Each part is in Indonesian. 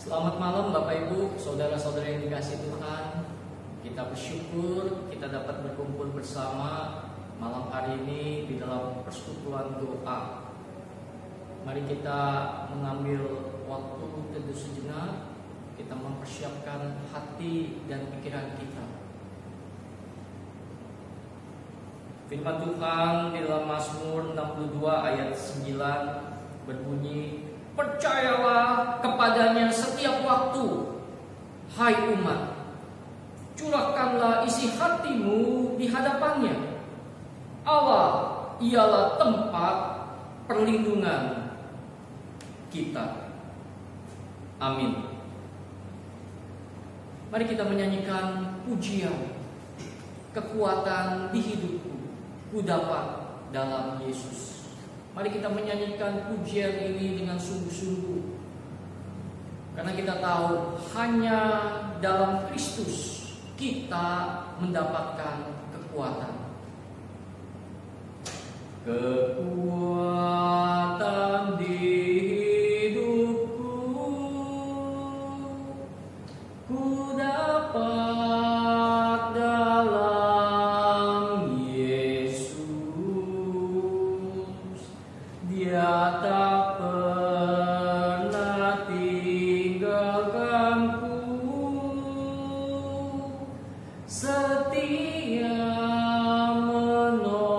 Selamat malam Bapak Ibu, saudara-saudara yang dikasihi Tuhan. Kita bersyukur kita dapat berkumpul bersama malam hari ini di dalam persekutuan doa. Mari kita mengambil waktu teduh sejenak, kita mempersiapkan hati dan pikiran kita. Firman Tuhan di dalam Mazmur 62 ayat 9 berbunyi, "Percayalah kepadanya setiap waktu, hai umat. Curahkanlah isi hatimu di hadapannya. Allah ialah tempat perlindungan kita." Amin. Mari kita menyanyikan pujian. Kekuatan di hidupku ku dapat dalam Yesus. Mari kita menyanyikan pujian ini dengan sungguh-sungguh, karena kita tahu hanya dalam Kristus kita mendapatkan kekuatan. Kekuatan di hidupku ku dapat dalam Yesus. Dia tak pernah tinggalkanku, setia menopangku,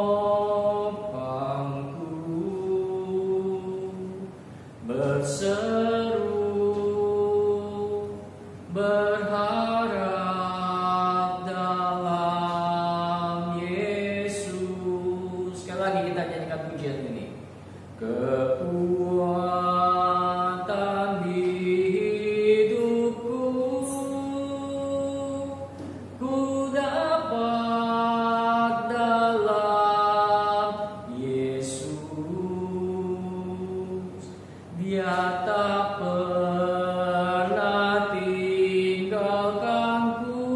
berseru berharap dalam Yesus. Sekali lagi kita nyanyikan pujian ini. Kekuatan di hidupku ku dapat dalam Yesus. Dia tak pernah tinggalkanku,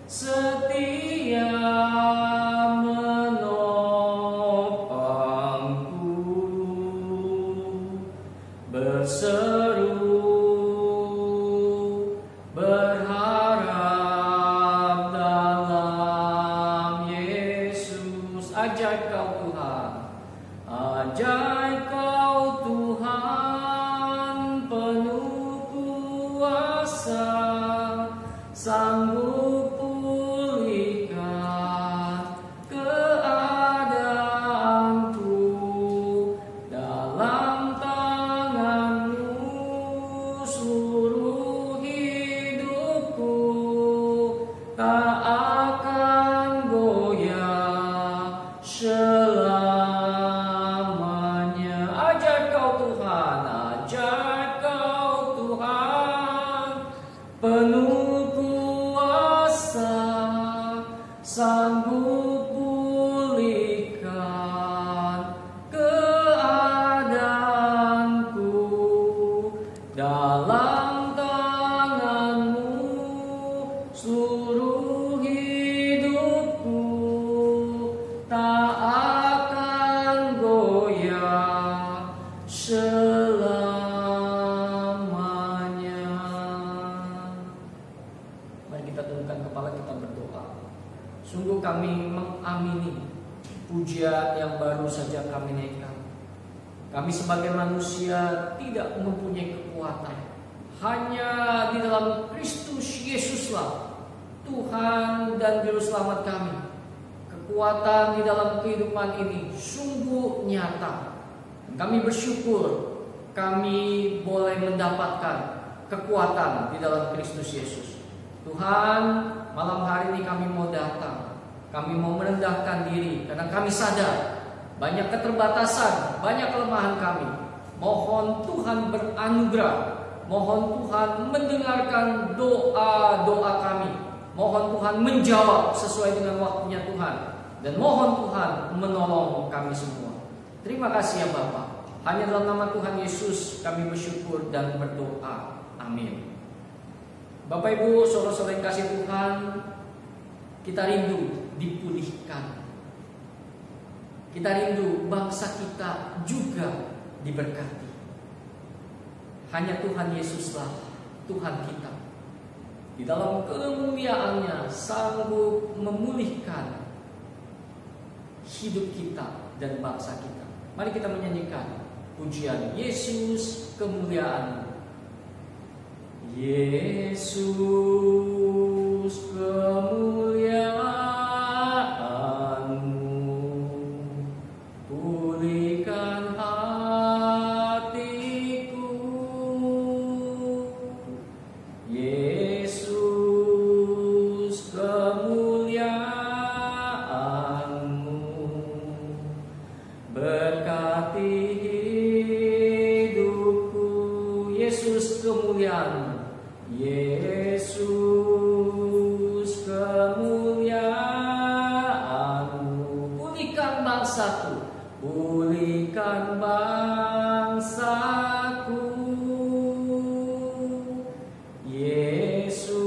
setia berseru berharap dalam Yesus. Ajaib kau Tuhan, ajaib kau Tuhan, penuh kuasa, sanggup pulihkan keadaanku. Dalam seluruh hidupku tak akan goyah selamanya. Ajaib kau Tuhan, ajaib kau Tuhan, penuh kuasa, sanggup pulihkan keadaanku. Dalam tanganmu seluruh hidupku tak akan goyah selamanya. Mari kita tundukkan kepala, kita berdoa. Sungguh kami mengamini pujian yang baru saja kami naikkan. Kami sebagai manusia tidak mempunyai kekuatan. Hanya di dalam Kristus Yesuslah Tuhan dan Juru Selamat kami. Kekuatan di dalam kehidupan ini sungguh nyata. Kami bersyukur kami boleh mendapatkan kekuatan di dalam Kristus Yesus. Tuhan, malam hari ini kami mau datang. Kami mau merendahkan diri karena kami sadar banyak keterbatasan, banyak kelemahan kami. Mohon Tuhan beranugerah. Mohon Tuhan mendengarkan doa-doa kami. Mohon Tuhan menjawab sesuai dengan waktunya Tuhan. Dan mohon Tuhan menolong kami semua. Terima kasih ya Bapa. Hanya dalam nama Tuhan Yesus kami bersyukur dan berdoa. Amin. Bapak Ibu, saudara-saudara yang kasih Tuhan, kita rindu dipulihkan. Kita rindu bangsa kita juga diberkati. hanya Tuhan Yesuslah Tuhan kita. Di dalam kemuliaannya sanggup memulihkan hidup kita dan bangsa kita. Mari kita menyanyikan pujian Yesus kemuliaan. Yesus kemuliaan-Mu, pulihkan hatiku. Yesus kemuliaan-Mu, berkati hidupku. Yesus kemuliaan-Mu, Yesus kemuliaan-Mu, pulihkan bangsaku, pulihkan bangsaku. Yesus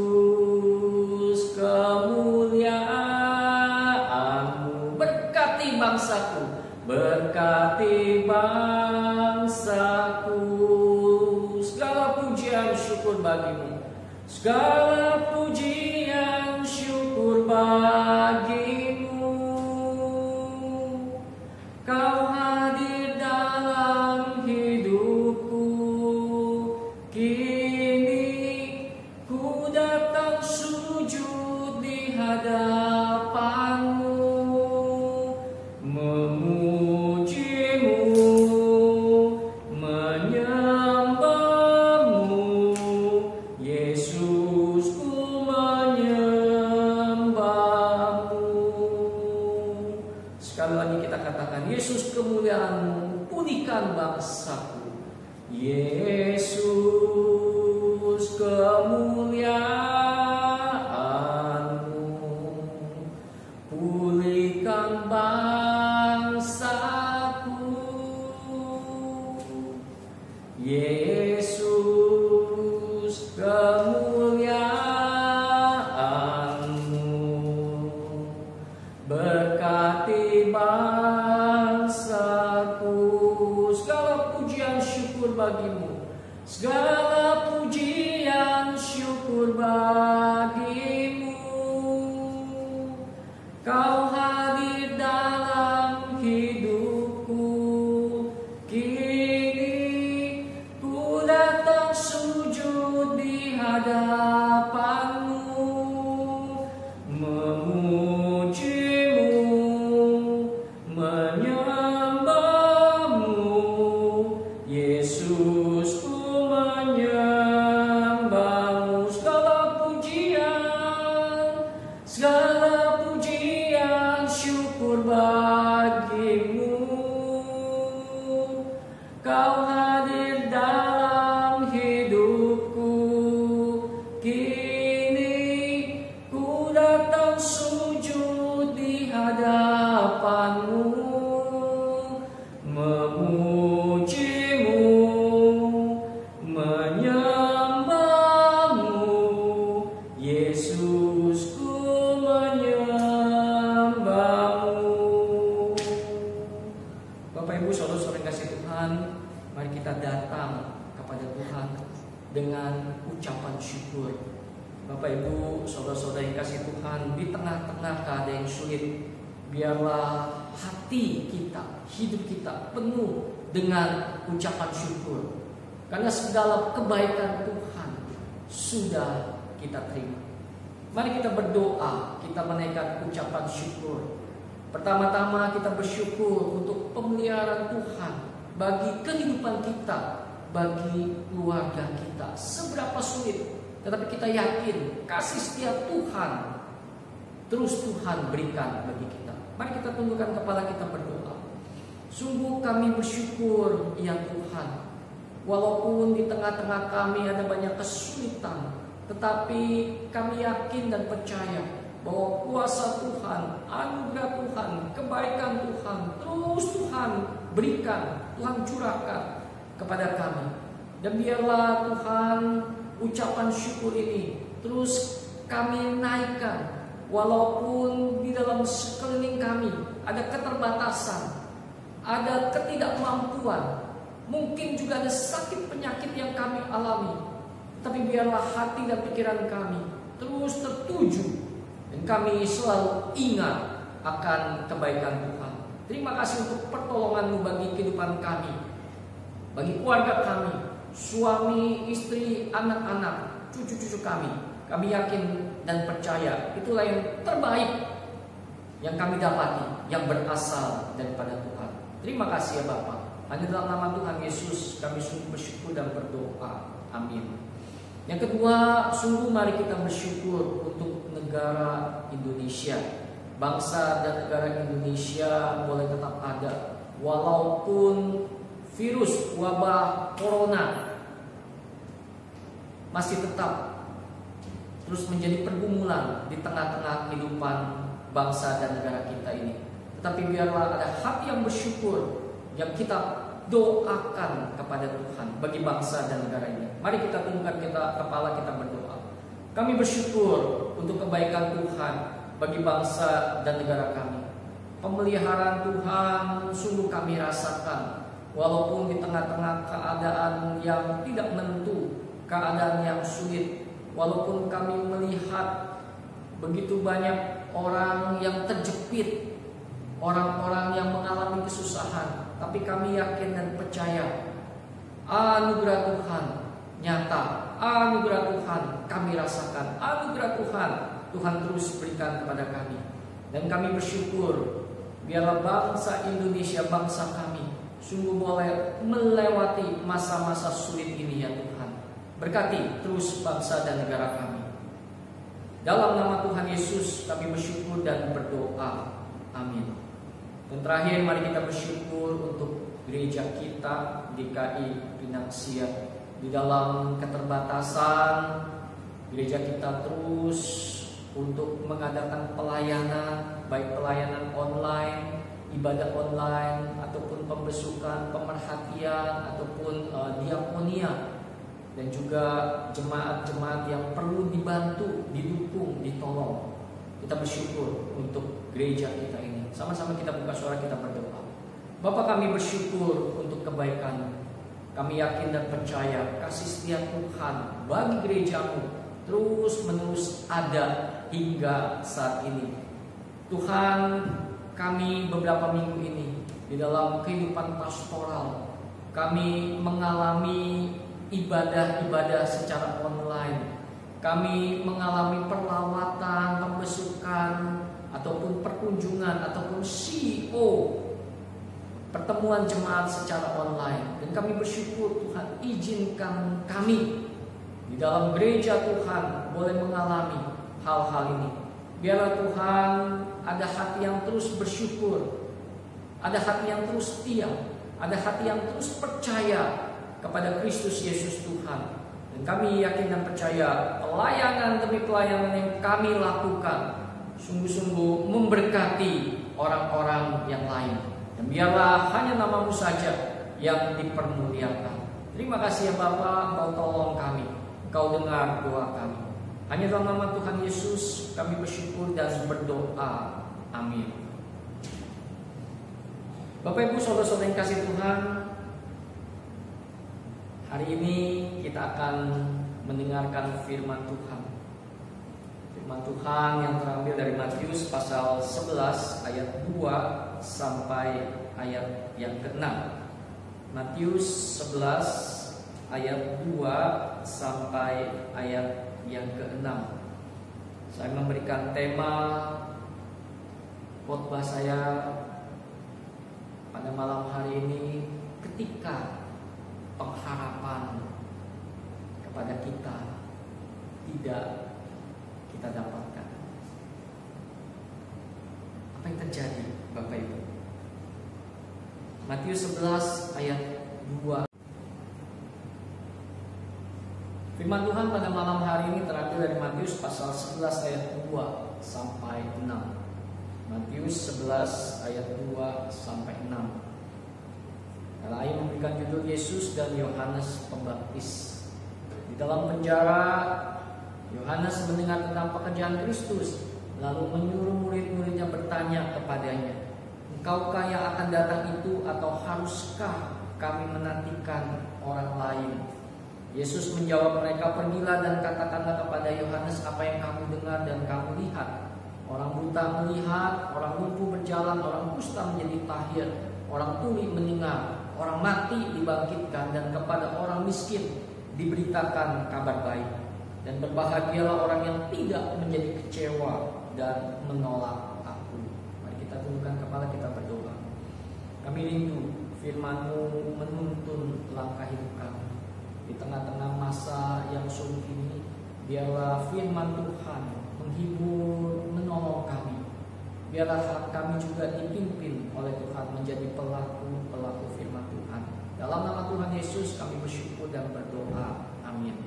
kemuliaan-Mu, berkati bangsaku, berkati bangsaku. Segala pujian syukur bagimu, segala pujian syukur bagimu. Kau hadir dalam hidupku, kini ku datang sujud di hadapan-Mu, memuji-Mu, menyembah-Mu. Yesus, ku menyembah-Mu. Sekali lagi kita katakan, Yesus kemuliaan-Mu, pulihkan bangsaku. Yesus kemuliaan-Mu, pulihkan bangsaku. Yesus kemuliaan-Mu, berkati bangsaku. Segala pujian syukur bagimu, segala pujian syukur bagimu. Kau hadir dalam hidupku, kini ku datang sujud di hadapan-Mu, memuji-Mu, menyembah-Mu. Yesus, ku menyembah-Mu. Segala pujian syukur bagimu. Kau hadir dalam hidupku, kini ku datang sujud di hadapan-Mu, memuji-Mu, menyembah-Mu. Yesus, ku menyembah-Mu. Bapak Ibu saudara-saudara yang kasih Tuhan, mari kita datang kepada Tuhan dengan ucapan syukur. Bapak Ibu saudara-saudara yang kasih Tuhan, di tengah-tengah keadaan yang sulit, biarlah hati kita, hidup kita penuh dengan ucapan syukur, karena segala kebaikan Tuhan sudah kita terima. Mari kita berdoa, kita menaikkan ucapan syukur. Pertama-tama kita bersyukur untuk pemeliharaan Tuhan bagi kehidupan kita, bagi keluarga kita. Seberapa sulit, tetapi kita yakin kasih setia Tuhan terus Tuhan berikan bagi kita. Mari kita tundukkan kepala kita berdoa. Sungguh kami bersyukur ya Tuhan, walaupun di tengah-tengah kami ada banyak kesulitan, tetapi kami yakin dan percaya bahwa kuasa Tuhan, anugerah Tuhan, kebaikan Tuhan terus Tuhan berikan, Tuhan curahkan kepada kami. Dan biarlah Tuhan ucapan syukur ini terus kami naikkan, walaupun di dalam sekeliling kami ada keterbatasan, ada ketidakmampuan, Mungkin juga ada sakit penyakit yang kami alami, tapi biarlah hati dan pikiran kami terus tertuju, dan kami selalu ingat akan kebaikan Tuhan. Terima kasih untuk pertolongan-Mu bagi kehidupan kami, bagi keluarga kami, suami, istri, anak-anak, cucu-cucu kami. Kami yakin dan percaya itulah yang terbaik yang kami dapati, yang berasal daripada Tuhan. Terima kasih ya Bapa. Hanya dalam nama Tuhan Yesus kami sungguh bersyukur dan berdoa. Amin. Yang kedua, sungguh mari kita bersyukur untuk negara Indonesia. Bangsa dan negara Indonesia boleh tetap ada walaupun virus wabah corona masih tetap terus menjadi pergumulan di tengah-tengah kehidupan bangsa dan negara kita ini. Tetapi biarlah ada hati yang bersyukur yang kita doakan kepada Tuhan bagi bangsa dan negara ini. Mari kita tundukkan kepala kita berdoa. Kami bersyukur untuk kebaikan Tuhan bagi bangsa dan negara kami. Pemeliharaan Tuhan sungguh kami rasakan, walaupun di tengah-tengah keadaan yang tidak menentu, keadaan yang sulit, walaupun kami melihat begitu banyak orang yang terjepit, orang-orang yang mengalami kesusahan, tapi kami yakin dan percaya anugerah Tuhan nyata, anugerah Tuhan kami rasakan, anugerah Tuhan terus berikan kepada kami. Dan kami bersyukur biarlah bangsa Indonesia, bangsa kami sungguh boleh melewati masa-masa sulit ini ya Tuhan. Berkati terus bangsa dan negara kami. Dalam nama Tuhan Yesus kami bersyukur dan berdoa. Amin. Dan terakhir mari kita bersyukur untuk gereja kita GKI Pinang Siap. Di dalam keterbatasan gereja kita terus untuk mengadakan pelayanan, baik pelayanan online, ibadah online, ataupun pembesukan, pemerhatian, ataupun diakonia, dan juga jemaat-jemaat yang perlu dibantu, didukung, ditolong. Kita bersyukur untuk gereja kita ini. Sama-sama kita buka suara, kita berdoa. Bapa, kami bersyukur untuk kebaikan. Kami yakin dan percaya kasih setia Tuhan bagi gereja-Mu terus menerus ada hingga saat ini. Tuhan, kami beberapa minggu ini di dalam kehidupan pastoral, kami mengalami ibadah-ibadah secara online. Kami mengalami perlawatan, pembesukan, ataupun perkunjungan, ataupun CEO, pertemuan jemaat secara online. Dan kami bersyukur Tuhan izinkan kami di dalam gereja Tuhan boleh mengalami hal-hal ini. Biarlah Tuhan ada hati yang terus bersyukur, ada hati yang terus setia, ada hati yang terus percaya kepada Kristus Yesus Tuhan. Dan kami yakin dan percaya pelayanan demi pelayanan yang kami lakukan sungguh-sungguh memberkati orang-orang yang lain. Dan biarlah hanya nama-Mu saja yang dipermuliakan. Terima kasih ya Bapa, Engkau tolong kami, Engkau dengar doa kami. Hanya dalam nama Tuhan Yesus kami bersyukur dan berdoa. Amin. Bapak Ibu saudara-saudara yang kasih Tuhan, hari ini kita akan mendengarkan firman Tuhan. Firman Tuhan yang terambil dari Matius pasal 11 ayat 2 sampai ayat yang ke-6. Matius 11 ayat 2 sampai ayat yang ke-6. Saya memberikan tema khotbah saya pada malam hari ini, ketika pengharapan kepada kita tidak kita dapatkan. Apa yang terjadi Bapak Ibu? Matius 11 ayat 2. Firman Tuhan pada malam hari ini terambil dari Matius pasal 11 ayat 2 sampai 6. Matius 11 ayat 2 sampai 6. Ayat memberikan judul Yesus dan Yohanes Pembaptis. Di dalam penjara, Yohanes mendengar tentang pekerjaan Kristus, lalu menyuruh murid-muridnya bertanya kepadanya, "Engkaukah yang akan datang itu, atau haruskah kami menantikan orang lain. Yesus menjawab mereka, pergilah dan katakanlah kepada Yohanes apa yang kamu dengar dan kamu lihat. Orang buta melihat, orang lumpuh berjalan, orang kusta menjadi tahir, orang tuli mendengar, orang mati dibangkitkan, dan kepada orang miskin diberitakan kabar baik. Dan berbahagialah orang yang tidak menjadi kecewa dan menolak aku. Mari kita tundukkan kepala, kita berdoa. Kami rindu firman-Mu menuntun langkah hidup kami. Di tengah-tengah masa yang sulit ini, biarlah firman Tuhan menghibur, menolong kami. Biarlah kami juga dipimpin oleh Tuhan menjadi pelaku firman Tuhan. Dalam nama Tuhan Yesus kami bersyukur dan berdoa. Amin.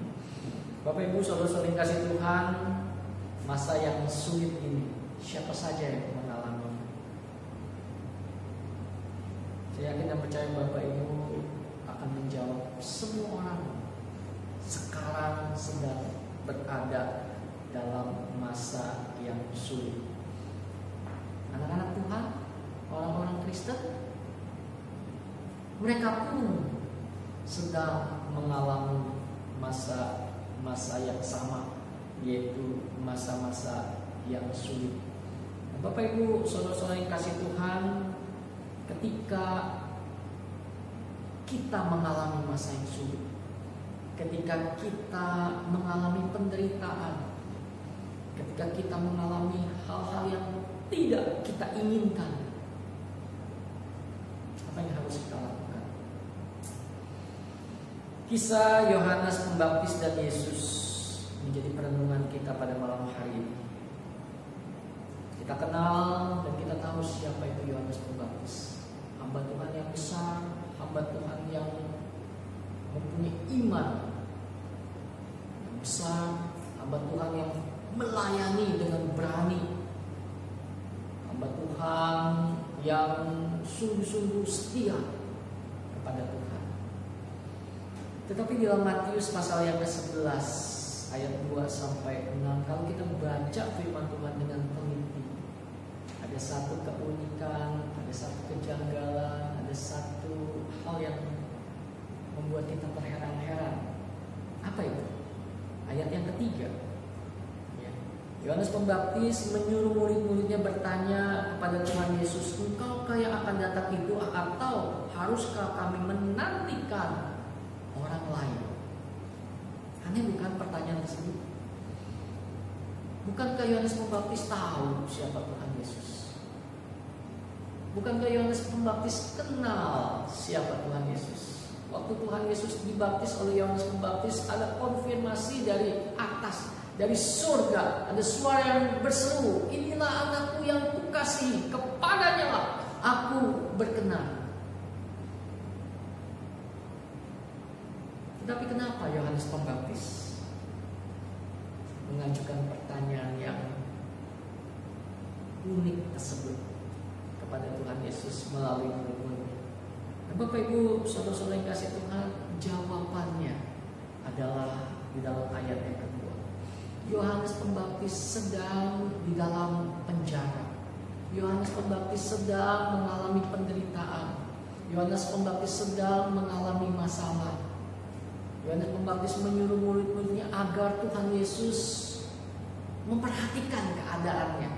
Bapak Ibu saudara-saudara yang kasih Tuhan, masa yang sulit ini siapa saja yang mengalami? Saya yakin dan percaya Bapak Ibu akan menjawab, semua orang sekarang sedang berada dalam masa yang sulit. Anak-anak Tuhan, orang-orang Kristen, mereka pun sedang mengalami masa yang sama, yaitu masa-masa yang sulit. Bapak Ibu saudara-saudara yang kasih Tuhan, ketika kita mengalami masa yang sulit, ketika kita mengalami penderitaan, ketika kita mengalami hal-hal yang tidak kita inginkan, apa yang harus kita lakukan? Kisah Yohanes Pembaptis dan Yesus menjadi perenungan kita pada malam hari ini. Kita kenal dan kita tahu siapa itu Yohanes Pembaptis. Hamba Tuhan yang besar, hamba Tuhan yang mempunyai iman yang besar, hamba Tuhan yang melayani dengan berani, hamba Tuhan yang sungguh-sungguh setia kepada Tuhan. Tetapi di dalam Matius pasal yang ke-11 ayat 2 sampai 6, kalau kita baca firman Tuhan dengan teliti, ada satu keunikan, ada satu kejanggalan, ada satu hal yang membuat kita terheran-heran. Apa itu? Ayat yang ketiga. Yohanes Pembaptis menyuruh murid-muridnya bertanya kepada Tuhan Yesus, engkaukah yang akan datang itu, atau haruskah kami menantikan orang lain? Aneh bukan pertanyaan tersebut? Bukankah Yohanes Pembaptis tahu siapa Tuhan Yesus? Bukankah Yohanes Pembaptis kenal siapa Tuhan Yesus? Waktu Tuhan Yesus dibaptis oleh Yohanes Pembaptis, ada konfirmasi dari atas, dari surga, ada suara yang berseru, inilah anakku yang kukasihi, kepadanya lah aku berkenan. Tetapi kenapa Yohanes Pembaptis mengajukan pertanyaan yang unik tersebut kepada Tuhan Yesus melalui murid-muridnya? Dan Bapak Ibu saudara-saudara yang kasih Tuhan, jawabannya adalah di dalam ayat yang kedua. Yohanes Pembaptis sedang di dalam penjara. Yohanes Pembaptis sedang mengalami penderitaan. Yohanes Pembaptis sedang mengalami masalah. Yohanes Pembaptis menyuruh murid-muridnya agar Tuhan Yesus memperhatikan keadaannya.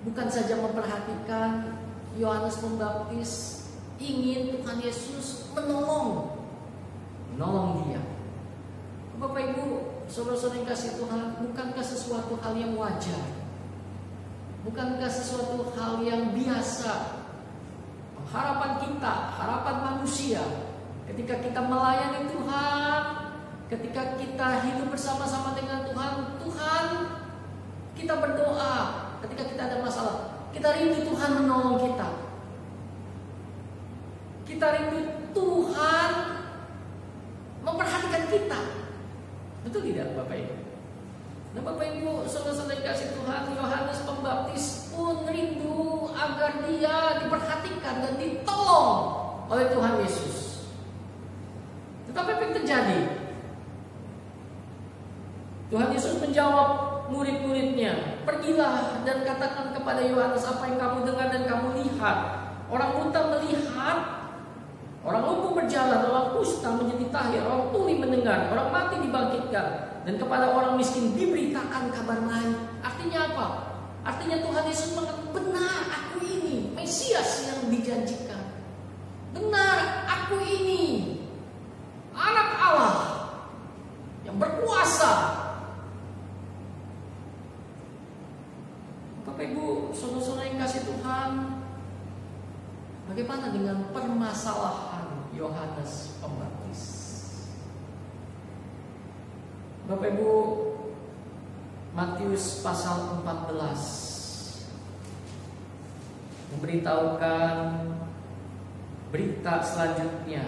Bukan saja memperhatikan, Yohanes Pembaptis ingin Tuhan Yesus menolong dia. Bapak Ibu saudara-saudara yang kasih Tuhan, bukankah sesuatu hal yang wajar? Bukankah sesuatu hal yang biasa? Harapan kita, harapan manusia, ketika kita melayani Tuhan, ketika kita hidup bersama-sama dengan Tuhan, kita berdoa. Ketika kita ada masalah, kita rindu Tuhan menolong kita. Kita rindu Tuhan memperhatikan kita. Betul tidak Bapak Ibu? Nah Bapak Ibu saudara-saudara kasih Tuhan, Yohanes Pembaptis pun rindu agar dia diperhatikan dan ditolong oleh Tuhan Yesus. Tetapi apa yang terjadi? Tuhan Yesus menjawab murid-muridnya, pergilah dan katakan kepada Yohanes apa yang kamu dengar dan kamu lihat. Orang buta melihat, Orang lumpuh berjalan, orang kusta menjadi tahir, orang tuli mendengar, orang mati dibangkitkan, dan kepada orang miskin diberitakan kabar baik. Artinya apa? Artinya Tuhan Yesus mengatakan, benar aku ini Mesias yang dijanjikan. Benar aku ini anak Allah yang berkuasa. Bapak Ibu, saudara-saudara yang kasih Tuhan, bagaimana dengan permasalahan Yohanes Pembaptis? Bapak Ibu, Matius pasal 14 memberitahukan berita selanjutnya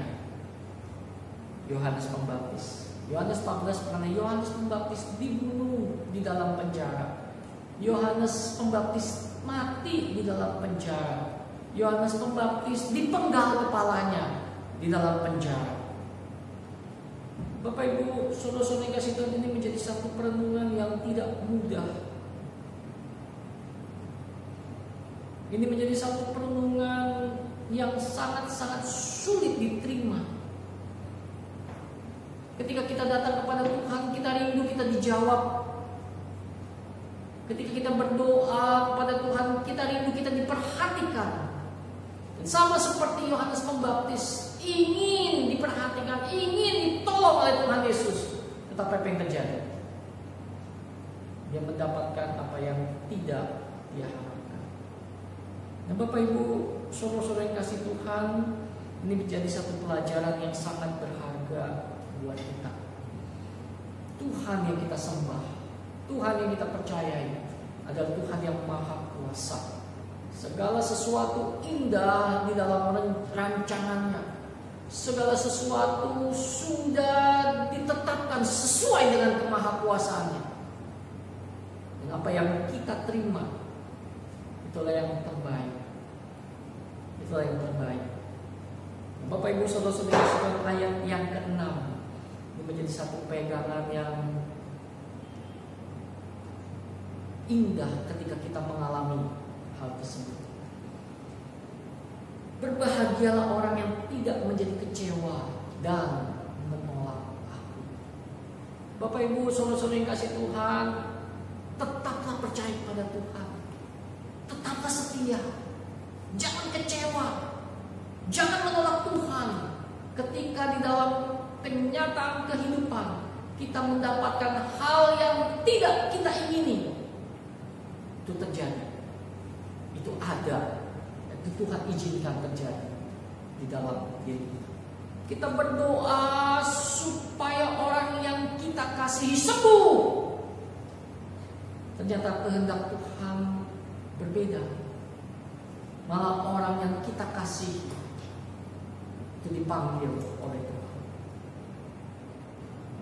Yohanes Pembaptis. Yohanes 14 mengenai Yohanes Pembaptis dibunuh di dalam penjara. Yohanes Pembaptis mati di dalam penjara. Yohanes Pembaptis dipenggal kepalanya di dalam penjara. Bapak Ibu, saudara-saudara yang kasih Tuhan, ini menjadi satu perenungan yang tidak mudah. Ini menjadi satu perenungan yang sangat-sangat sulit diterima. Ketika kita datang kepada Tuhan, kita rindu kita dijawab. Ketika kita berdoa kepada Tuhan, kita rindu kita diperhatikan. Dan sama seperti Yohanes Pembaptis, ingin diperhatikan, ingin ditolong oleh Tuhan Yesus. Tetapi apa yang terjadi? Dia mendapatkan apa yang tidak dia harapkan. Nah Bapak Ibu, saudara-saudara yang kasih Tuhan, ini menjadi satu pelajaran yang sangat berharga buat kita. Tuhan yang kita sembah, Tuhan yang kita percayai adalah Tuhan yang maha kuasa. Segala sesuatu indah di dalam rancangannya. Segala sesuatu sudah ditetapkan sesuai dengan kemahakuasaannya. Dan apa yang kita terima, itulah yang terbaik. Itulah yang terbaik. Bapak Ibu saudara-saudara, ayat yang ke-6 ini menjadi satu pegangan yang indah ketika kita mengalami hal tersebut. Berbahagialah orang yang tidak menjadi kecewa dan menolak aku. Bapak Ibu saudara-saudara yang kasih Tuhan, tetaplah percaya pada Tuhan. Tetaplah setia. Jangan kecewa. Jangan menolak Tuhan. Ketika di dalam kenyataan kehidupan kita mendapatkan hal yang tidak kita ingini, itu terjadi. Itu ada. Itu Tuhan izinkan terjadi di dalam diri kita. Kita berdoa supaya orang yang kita kasihi sembuh. Ternyata kehendak Tuhan berbeda. Malah orang yang kita kasih itu dipanggil oleh Tuhan.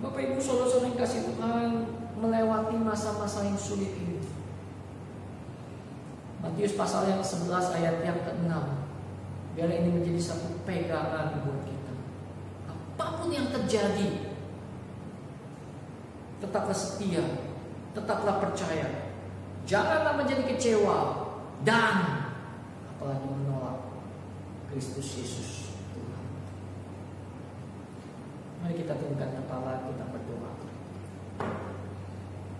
Bapak Ibu saudara-saudara yang kasih Tuhan, melewati masa-masa yang sulit ini, Matius pasal yang 11 ayat yang ke-6, biar ini menjadi satu pegangan buat kita. Apapun yang terjadi, tetaplah setia, tetaplah percaya, janganlah menjadi kecewa dan apalagi menolak Kristus Yesus Tuhan. Mari kita tundukkan kepala, kita berdoa.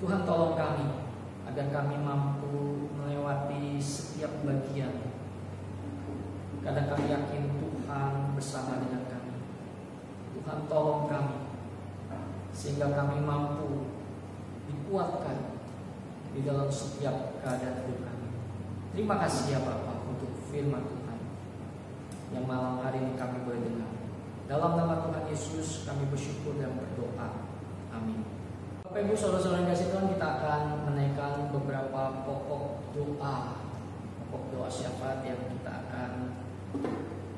Tuhan tolong kami agar kami mampu melewati setiap bagian. Kadang kami yakin Tuhan bersama dengan kami. Tuhan tolong kami sehingga kami mampu dikuatkan di dalam setiap keadaan hidup kami. Terima kasih ya Bapak untuk firman Tuhan yang malam hari ini kami boleh dengar. Dalam nama Tuhan Yesus kami bersyukur dan berdoa. Amin. Bapak Ibu saudara-saudara yang kasih Tuhan, kita akan menaikkan beberapa pokok doa syafaat yang kita akan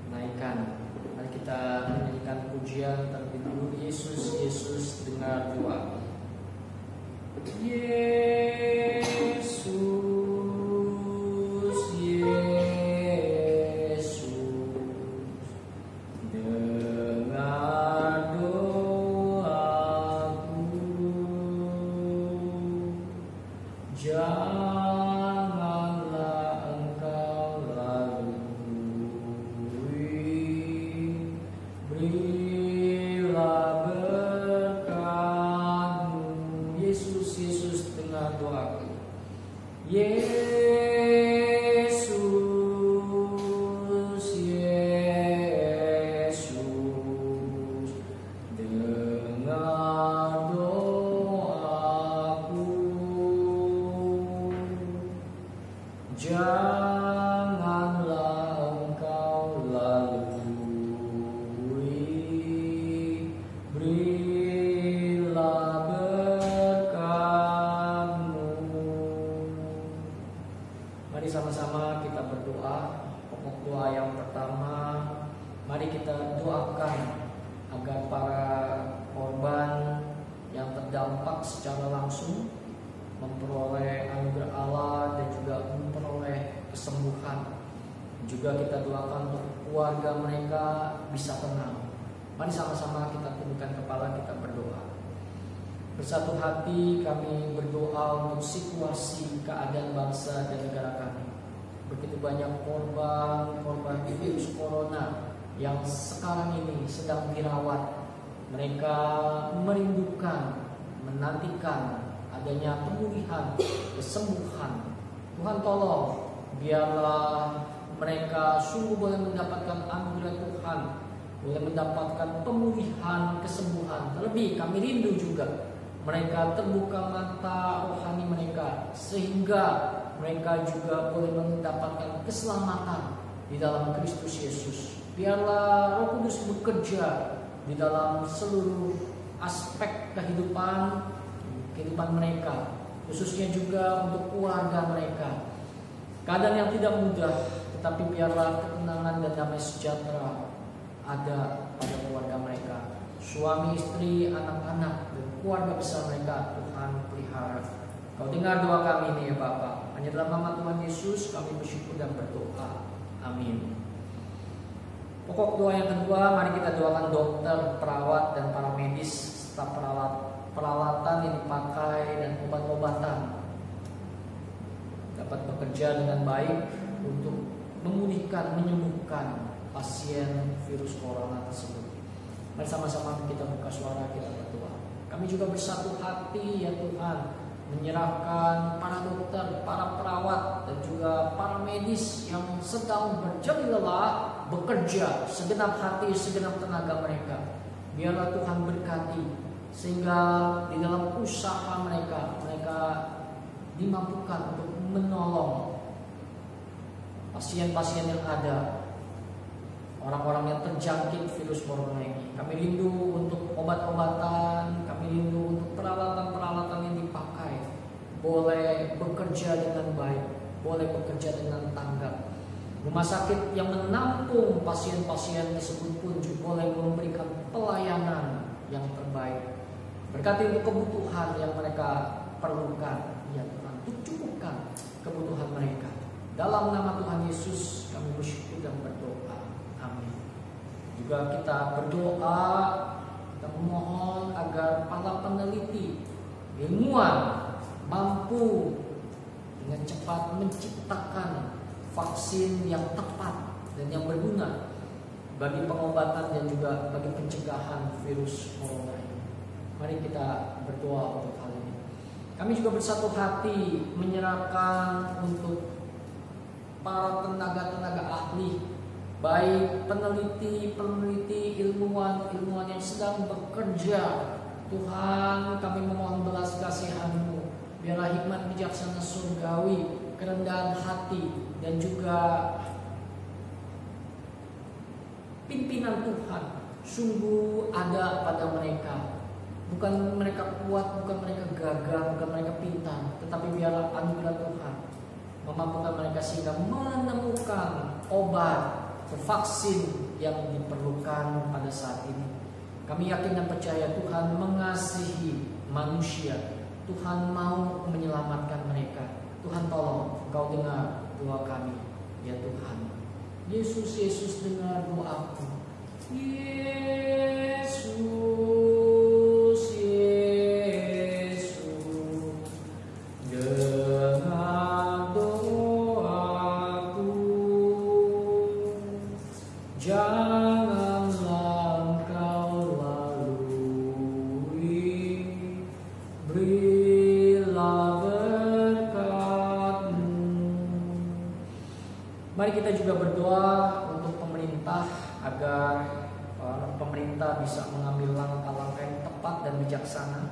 naikkan. Mari kita menyanyikan pujian terlebih dahulu. Yesus, Yesus, dengar doa. Yesus, Yesus, dengar doaku. Janganlah engkau lalui agar para korban yang terdampak secara langsung memperoleh anugerah Allah dan juga memperoleh kesembuhan. Juga kita doakan untuk keluarga mereka bisa tenang. Mari sama-sama kita tundukkan kepala, kita berdoa. Bersatu hati kami berdoa untuk situasi keadaan bangsa dan negara kami. Begitu banyak korban virus corona yang sekarang ini sedang dirawat. Mereka merindukan, menantikan adanya pemulihan, kesembuhan. Tuhan tolong, biarlah mereka sungguh boleh mendapatkan anugerah Tuhan, boleh mendapatkan pemulihan, kesembuhan. Terlebih kami rindu juga mereka terbuka mata rohani mereka, sehingga mereka juga boleh mendapatkan keselamatan di dalam Kristus Yesus. Biarlah Roh Kudus bekerja di dalam seluruh aspek kehidupan mereka, khususnya juga untuk keluarga mereka. Keadaan yang tidak mudah, tetapi biarlah ketenangan dan damai sejahtera ada pada keluarga mereka. Suami, istri, anak-anak, dan keluarga besar mereka Tuhan pelihara. Kau dengar doa kami ini ya Bapa. Hanya dalam nama Tuhan Yesus kami bersyukur dan berdoa. Amin. Pokok doa yang kedua, mari kita doakan dokter, perawat, dan para medis serta peralatan yang dipakai dan obat-obatan dapat bekerja dengan baik untuk memulihkan, menyembuhkan pasien virus corona tersebut. Mari sama-sama kita buka suara, kita berdoa. Kami juga bersatu hati ya Tuhan, menyerahkan para dokter, para perawat, dan juga para medis yang sedang berjerih lelah bekerja segenap hati, segenap tenaga mereka. Biarlah Tuhan berkati, sehingga di dalam usaha mereka dimampukan untuk menolong pasien-pasien yang ada, orang-orang yang terjangkit virus corona ini. Kami rindu untuk obat-obatan, kami rindu untuk peralatan-peralatan yang dipakai boleh bekerja dengan baik, boleh bekerja dengan tanggap. Rumah sakit yang menampung pasien-pasien tersebut pun juga boleh memberikan pelayanan yang terbaik. Berkati untuk kebutuhan yang mereka perlukan, ya Tuhan, cukupkan kebutuhan mereka. Dalam nama Tuhan Yesus kami bersyukur dan berdoa. Amin. Juga kita berdoa, kita memohon agar para peneliti, ilmuwan mampu dengan cepat menciptakan vaksin yang tepat dan yang berguna bagi pengobatan dan juga bagi pencegahan virus corona ini. Mari kita berdoa untuk hal ini. Kami juga bersatu hati menyerahkan untuk para tenaga-tenaga ahli, baik peneliti, ilmuwan yang sedang bekerja. Tuhan, kami memohon belas kasihan-Mu. Biarlah hikmat bijaksana surgawi, kerendahan hati, dan juga pimpinan Tuhan sungguh ada pada mereka. Bukan mereka kuat, bukan mereka gagah, bukan mereka pintar, tetapi biarlah anugerah Tuhan memampukan mereka sehingga menemukan obat atau vaksin yang diperlukan pada saat ini. Kami yakin dan percaya Tuhan mengasihi manusia. Tuhan mau menyelamatkan mereka. Tuhan tolong, Engkau dengar doa kami, ya Tuhan. Yesus dengar doaku. Yesus dengar doaku. Janganlah Engkau lalui, berilah berkat-Mu. Mari kita juga berdoa untuk pemerintah agar pemerintah bisa mengambil langkah-langkah yang tepat dan bijaksana,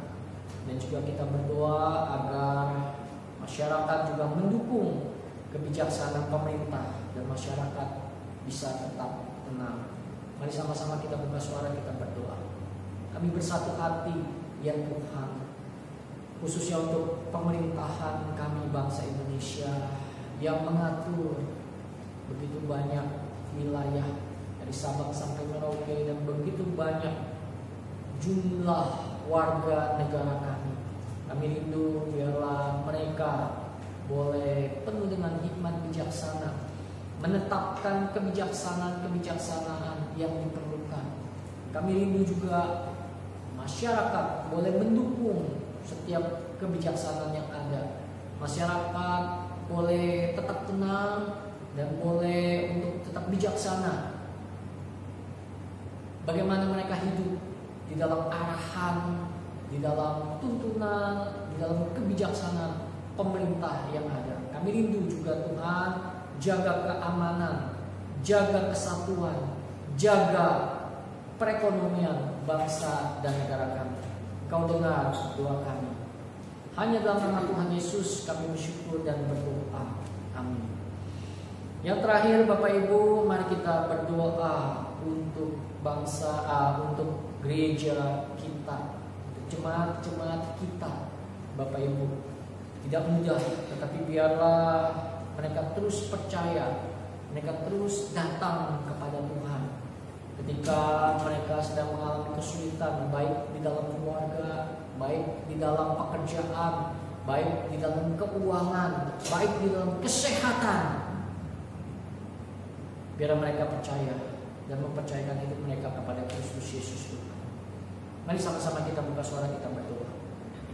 dan juga kita berdoa agar masyarakat juga mendukung kebijaksanaan pemerintah dan masyarakat bisa tetap tenang. Mari sama-sama kita buka suara, kita berdoa. Kami bersatu hati ya Tuhan, khususnya untuk pemerintahan kami bangsa Indonesia yang mengatur begitu banyak wilayah dari dari Sabang sampai Merauke, dan begitu banyak jumlah warga negara kami. Kami rindu biarlah mereka boleh penuh dengan hikmat bijaksana, menetapkan kebijaksanaan yang diperlukan. Kami rindu juga masyarakat boleh mendukung setiap kebijaksanaan yang ada. Masyarakat boleh tetap tenang dan boleh untuk tetap bijaksana. Bagaimana mereka hidup di dalam arahan, di dalam tuntunan, di dalam kebijaksanaan pemerintah yang ada. Kami rindu juga Tuhan, jaga keamanan, jaga kesatuan, jaga perekonomian bangsa dan negara kami. Kau dengar doa kami. Hanya dalam nama Tuhan Yesus kami bersyukur dan berdoa. Amin. Yang terakhir Bapak Ibu, mari kita berdoa untuk bangsa, untuk gereja kita, untuk jemaat-jemaat kita. Bapak Ibu, tidak mudah, tetapi biarlah mereka terus percaya, mereka terus datang kepada Tuhan. Ketika mereka sedang mengalami kesulitan, baik di dalam keluarga, baik di dalam pekerjaan, baik di dalam keuangan, baik di dalam kesehatan, biar mereka percaya dan mempercayakan hidup mereka kepada Kristus Yesus Tuhan. Mari sama-sama kita buka suara, kita berdoa.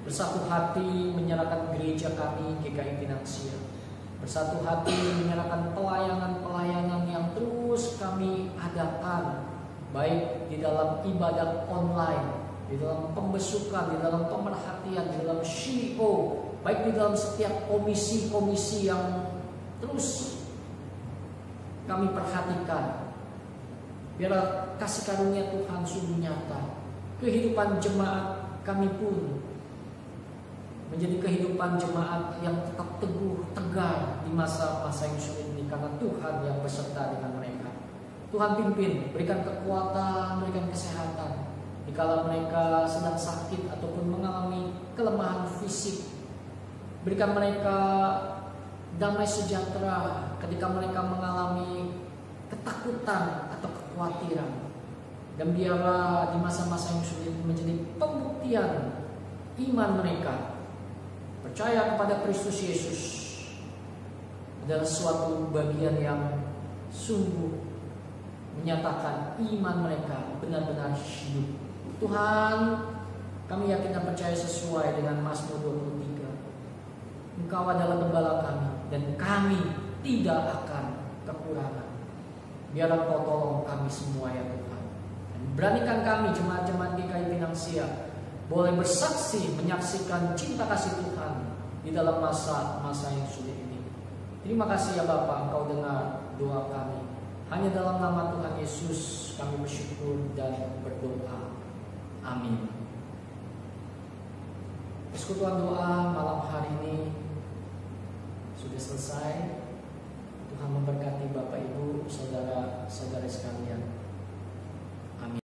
Bersatu hati menyerahkan gereja kami GKI Pinangsia. Bersatu hati menyerahkan pelayanan-pelayanan yang terus kami adakan, baik di dalam ibadat online, di dalam pembesukan, di dalam pemerhatian, di dalam CEO, baik di dalam setiap komisi-komisi yang terus kami perhatikan. Biar kasih karunia Tuhan sungguh nyata. Kehidupan jemaat kami pun menjadi kehidupan jemaat yang tetap teguh, tegar di masa-masa yang sulit ini, karena Tuhan yang beserta dengan mereka. Tuhan pimpin, berikan kekuatan, berikan kesehatan dikala mereka sedang sakit ataupun mengalami kelemahan fisik. Berikan mereka damai sejahtera ketika mereka mengalami ketakutan atau kekhawatiran. Dan biarlah di masa-masa yang sulit menjadi pembuktian iman mereka. Percaya kepada Kristus Yesus adalah suatu bagian yang sungguh menyatakan iman mereka benar-benar hidup. Tuhan, kami yakin dan percaya sesuai dengan Mazmur 23. Engkau adalah gembala kami dan kami tidak akan kekurangan. Biar Engkau tolong kami semua ya Tuhan. Dan beranikan kami jemaat-jemaat GKI Pinangsia boleh bersaksi menyaksikan cinta kasih Tuhan di dalam masa-masa yang sulit ini. Terima kasih ya Bapa, Engkau dengar doa kami. Hanya dalam nama Tuhan Yesus kami bersyukur dan berdoa. Amin. Persekutuan doa malam hari ini sudah selesai. Tuhan memberkati Bapak Ibu.